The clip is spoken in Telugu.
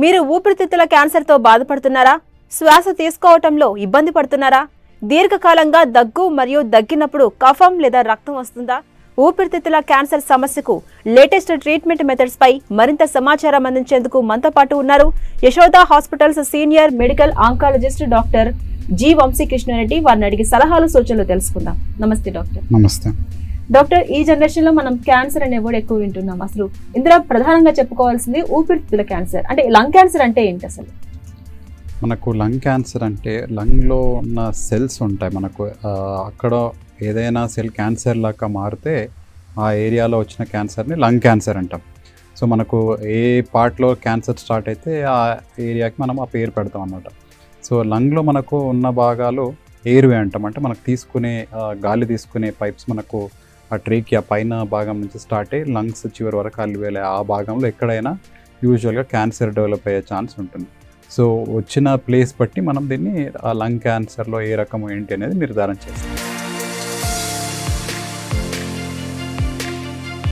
మీరు ఊపిరితిత్తుల క్యాన్సర్తో బాధపడుతున్నారా? శ్వాస తీసుకోవటంలో ఇబ్బంది పడుతున్నారా? దీర్ఘకాలంగా దగ్గు మరియు దగ్గినప్పుడు కఫం లేదా రక్తం వస్తుందా? ఊపిరితిత్తుల క్యాన్సర్ సమస్యకు లేటెస్ట్ ట్రీట్మెంట్ మెథడ్స్ పై మరింత సమాచారం అందించేందుకు మనతో పాటు ఉన్నారు Yashoda hospitals senior medical oncologist doctor G Vamsi Krishna Reddy. వారిని అడిగి సలహాలు సూచనలు తెలుసుకుందాం. నమస్తే డాక్టర్. నమస్తే డాక్టర్. ఈ జనరేషన్ లో మనం క్యాన్సర్ అనే వర్డ్ ఎక్కువ వింటున్నాం. అసలు ఇందులో ప్రధానంగా చెప్పుకోవాల్సింది ఊపిరితిత్తుల క్యాన్సర్. అంటే లంగ్ క్యాన్సర్ అంటే ఏంటి అసలు? మనకు లంగ్ క్యాన్సర్ అంటే లంగ్లో ఉన్న సెల్స్ ఉంటాయి. మనకు అక్కడ ఏదైనా సెల్ క్యాన్సర్ లాగా మారితే ఆ ఏరియాలో వచ్చిన క్యాన్సర్ని లంగ్ క్యాన్సర్ అంటాం. సో మనకు ఏ పార్ట్లో క్యాన్సర్ స్టార్ట్ అయితే ఆ ఏరియాకి మనం ఆ పేరు పెడతాం అన్నమాట. సో లంగ్లో మనకు ఉన్న భాగాలు ఎయిర్వే అంటాం. అంటే మనకు తీసుకునే గాలి తీసుకునే పైప్స్ మనకు ఆ ట్రేకియా పైన భాగం నుంచి స్టార్ట్ అయ్యి లంగ్స్ చివరి వరకు అల్లివేలే ఆ భాగంలో ఎక్కడైనా యూజువల్గా క్యాన్సర్ డెవలప్ అయ్యే ఛాన్స్ ఉంటుంది. సో వచ్చిన ప్లేస్ బట్టి మనం దీన్ని ఆ లంగ్ క్యాన్సర్లో ఏ రకం ఏంటి అనేది నిర్ధారణ చేస్తాం.